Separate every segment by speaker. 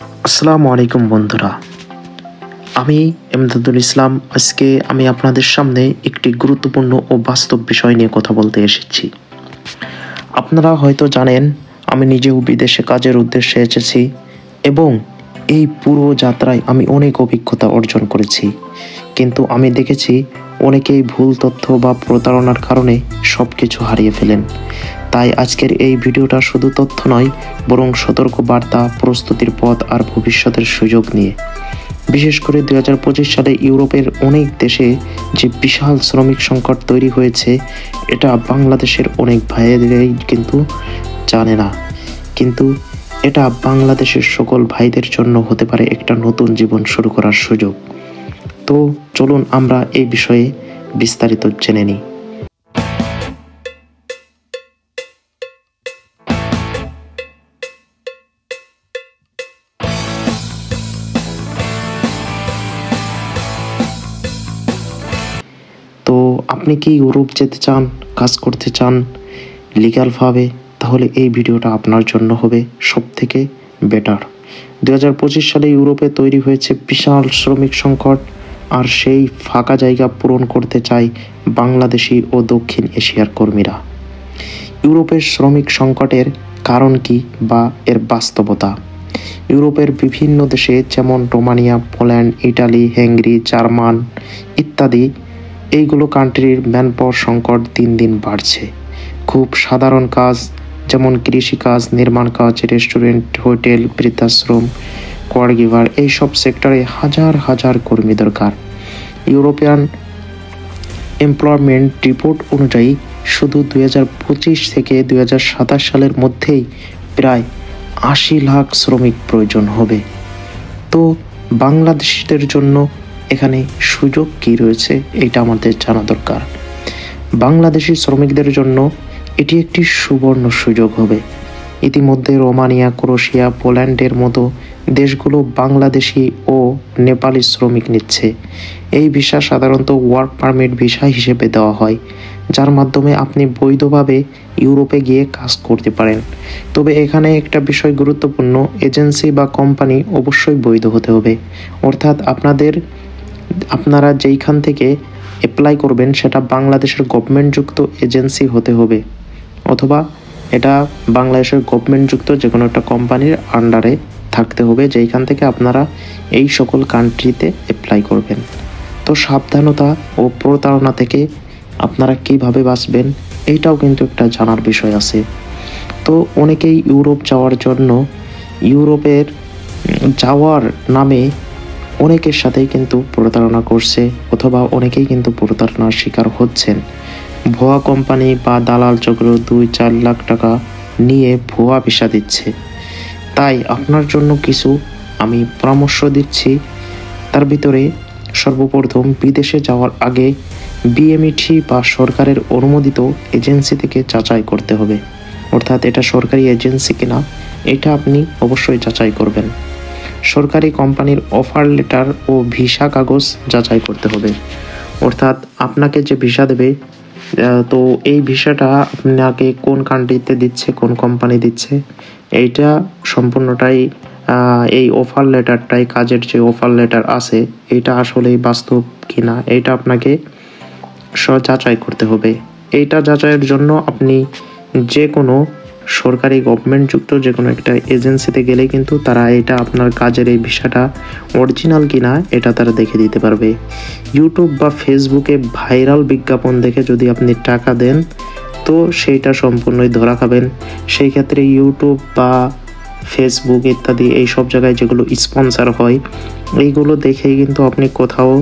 Speaker 1: আসসালামু আলাইকুম বন্ধুরা, আমি এমদাদুল ইসলাম। আজকে আমি আপনাদের সামনে একটি গুরুত্বপূর্ণ ও বাস্তব বিষয় নিয়ে কথা বলতে এসেছি। আপনারা হয়তো জানেন, আমি নিজেও বিদেশে কাজের উদ্দেশ্যে এসেছি এবং এই পুরো যাত্রায় আমি অনেক অভিজ্ঞতা অর্জন করেছি। কিন্তু আমি দেখেছি অনেকেই ভুল তথ্য বা প্রতারণার কারণে সব কিছু হারিয়ে ফেলেন। তাই আজকের এই ভিডিওটা শুধু তথ্য নয়, বরং সতর্ক বার্তা, প্রস্তুতির পথ আর ভবিষ্যতের সুযোগ নিয়ে। বিশেষ করে 2025 সালে ইউরোপের অনেক দেশে যে বিশাল শ্রমিক সংকট তৈরি হয়েছে, এটা বাংলাদেশের অনেক ভাইয়েরাই কিন্তু জানে না। কিন্তু এটা বাংলাদেশের সকল ভাইদের জন্য হতে পারে একটা নতুন জীবন শুরু করার সুযোগ। তো চলুন আমরা এই বিষয়ে বিস্তারিত জেনে নিই। তো আপনি কি ইউরোপ যেতে চান, কাজ করতে চান লিগ্যালভাবে, তাহলে এই ভিডিওটা আপনার জন্য হবে সবথেকে বেটার। 2025 সালে ইউরোপে তৈরি হয়েছে বিশাল শ্রমিক সংকট, আর সেই ফাঁকা জায়গা পূরণ করতে চায় বাংলাদেশি ও দক্ষিণ এশিয়ার কর্মীরা। ইউরোপের শ্রমিক সংকটের কারণ কি বা এর বাস্তবতা। ইউরোপের বিভিন্ন দেশে যেমন Romania, Poland, Italy, Hungary, German ইত্যাদি এইগুলো কান্ট্রির ম্যানপাওয়ার সংকট দিন দিন বাড়ছে। খুব সাধারণ কাজ যেমন কৃষিকাজ, নির্মাণ কাজ, রেস্টুরেন্ট, হোটেল, বৃদ্ধাশ্রম, কোয়ারগিভার, এইসব সেক্টরে হাজার হাজার কর্মী দরকার। ইউরোপিয়ান এমপ্লয়মেন্ট রিপোর্ট অনুযায়ী শুধু 2025 থেকে 2027 সালের মধ্যেই প্রায় 80 লাখ শ্রমিক প্রয়োজন হবে। তো বাংলাদেশিদের জন্য এখানে সুযোগ কি রয়েছে, এটা আমাদের জানা দরকার। বাংলাদেশি শ্রমিকদের জন্য এটি একটি সুবর্ণ সুযোগ হবে। ইতিমধ্যে রোমানিয়া, ক্রোয়েশিয়া, পোল্যান্ডের মতো দেশগুলো বাংলাদেশি ও নেপালি শ্রমিক নিচ্ছে। এই ভিসা সাধারণত ওয়ার্ক পারমিট ভিসা হিসেবে দেওয়া হয়, যার মাধ্যমে আপনি বৈধভাবে ইউরোপে গিয়ে কাজ করতে পারেন। তবে এখানে একটা বিষয় গুরুত্বপূর্ণ, এজেন্সি বা কোম্পানি অবশ্যই বৈধ হতে হবে। অর্থাৎ আপনারা যেইখান থেকে অ্যাপ্লাই করবেন সেটা বাংলাদেশের গভর্নমেন্টযুক্ত এজেন্সি হতে হবে, অথবা এটা বাংলাদেশের গভর্নমেন্টযুক্ত যে কোনো একটা কোম্পানির আন্ডারে থাকতে হবে, যেইখান থেকে আপনারা এই সকল কান্ট্রিতে অ্যাপ্লাই করবেন। তো সাবধানতা ও প্রতারণা থেকে আপনারা কিভাবে বাঁচবেন, এইটাও কিন্তু একটা জানার বিষয় আছে। তো অনেকেই ইউরোপ যাওয়ার জন্য ইউরোপের যাওয়ার নামে অনেকের সাথেই কিন্তু প্রতারণা করছে, অথবা অনেকেই কিন্তু প্রতারণার শিকার হচ্ছেন। ভুয়া কোম্পানি বা দালাল চক্র 2-4 লাখ টাকা নিয়ে ভুয়া ভিসা দিচ্ছে। তাই আপনার জন্য কিছু আমি পরামর্শ দিচ্ছি। তার ভিতরে সর্বপ্রথম বিদেশে যাওয়ার আগে বিএমইটি বা সরকারের অনুমোদিত এজেন্সি থেকে যাচাই করতে হবে। অর্থাৎ এটা সরকারি এজেন্সি কিনা এটা আপনি অবশ্যই যাচাই করবেন। সরকারি কোম্পানির অফার লেটার ও ভিসা কাগজ যাচাই করতে হবে। অর্থাৎ আপনাকে যে ভিসা দেবে, তো এই ভিসাটা আপনাকে কোন কান্ট্রিতে দিচ্ছে, কোন কোম্পানি দিচ্ছে, এইটা সম্পূর্ণটাই এই অফার লেটারটাই, কাজের যে অফার লেটার আছে এটা আসলেই বাস্তব কিনা এইটা আপনাকে যাচাই করতে হবে। এইটা যাচাইয়ের জন্য আপনি যে কোনো সরকারি গভর্নমেন্টযুক্ত যে কোনো একটা এজেন্সিতে গেলে কিন্তু তারা এটা আপনার কাজের এই ভিসাটা অরিজিনাল কিনা এটা তারা দেখে দিতে পারবে। ইউটিউব বা ফেসবুকে ভাইরাল বিজ্ঞাপন দেখে যদি আপনি টাকা দেন, তো সেইটা সম্পূর্ণই ধরা খাবেন। সেই ক্ষেত্রে ইউটিউব বা ফেসবুক ইত্যাদি এই সব জায়গায় যেগুলো স্পন্সর হয়, এইগুলো দেখেই কিন্তু আপনি কোথাও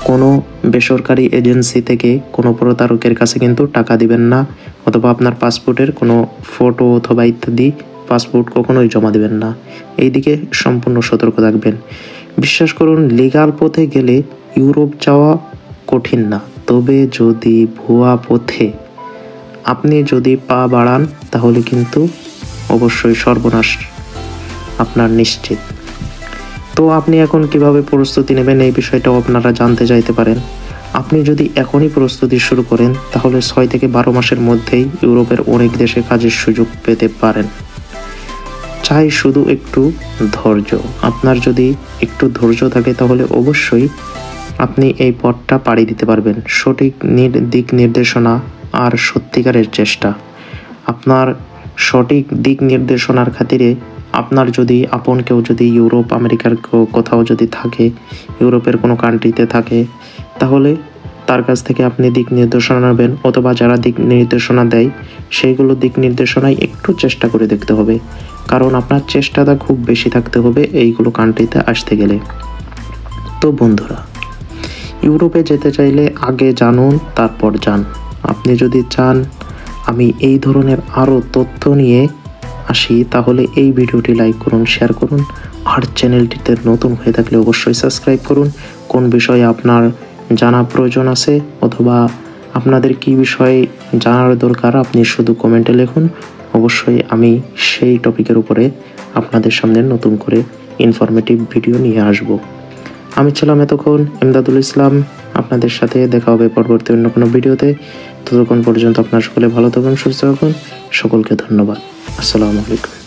Speaker 1: কোনো বেসরকারি এজেন্সি থেকে কোনো প্রতারকের কাছে কিন্তু টাকা দিবেন না, অথবা আপনার পাসপোর্টের কোনো ফটো অথবা ইত্যাদি পাসপোর্ট কখনোই জমা দিবেন না। এই দিকে সম্পূর্ণ সতর্ক থাকবেন। বিশ্বাস করুন, লিগ্যাল পথে গেলে ইউরোপ যাওয়া কঠিন না। তবে যদি ভুয়া পথে আপনি যদি পা বাড়ান, তাহলে কিন্তু অবশ্যই সর্বনাশ আপনার নিশ্চিত। তো আপনি এখন কিভাবে প্রস্তুতি নেবেন এই বিষয়টাও আপনারা জানতে চাইতে পারেন। আপনি যদি এখনই প্রস্তুতি শুরু করেন, তাহলে 6 থেকে 12 মাসের মধ্যেই ইউরোপের অনেক দেশে কাজের সুযোগ পেতে পারেন। চাই শুধু একটু ধৈর্য। আপনার যদি একটু ধৈর্য থাকে তাহলে অবশ্যই আপনি এই পথটা পাড়ি দিতে পারবেন। সঠিক দিক নির্দেশনা আর সত্যিকারের চেষ্টা। আপনার সঠিক দিক নির্দেশনার খাতিরে আপনার যদি আপন কেউ যদি ইউরোপ আমেরিকার কোথাও যদি থাকে, ইউরোপের কোনো কান্ট্রিতে থাকে, তাহলে তার কাছ থেকে আপনি দিক নির্দেশনা নেবেন, অথবা যারা দিক নির্দেশনা দেয় সেইগুলো দিক নির্দেশনায় একটু চেষ্টা করে দেখতে হবে, কারণ আপনার চেষ্টাটা খুব বেশি থাকতে হবে এইগুলো কান্ট্রিতে আসতে গেলে। তো বন্ধুরা, ইউরোপে যেতে চাইলে আগে জানুন, তারপর যান। আপনি যদি চান আমি এই ধরনের আরও তথ্য নিয়ে আসি, তাহলে এই ভিডিওটি লাইক করুন, শেয়ার করুন, আর চ্যানেলটিতে নতুন হয়ে থাকলে অবশ্যই সাবস্ক্রাইব করুন। কোন বিষয়ে আপনার জানা প্রয়োজন আছে অথবা আপনাদের কি বিষয়ে জানার দরকার আপনি শুধু কমেন্টে লিখুন, অবশ্যই আমি সেই টপিকের উপরে আপনাদের সামনে নতুন করে ইনফরমেটিভ ভিডিও নিয়ে আসব। আমি ছিলাম এতক্ষণ ইমদাদুল ইসলাম, আপনাদের সাথে দেখা হবে পরবর্তী অন্য কোনো ভিডিওতে। ততক্ষণ পর্যন্ত আপনার সকলে ভালো থাকুন, সুস্থ থাকুন। সকলকে ধন্যবাদ। আসসালামু আলাইকুম।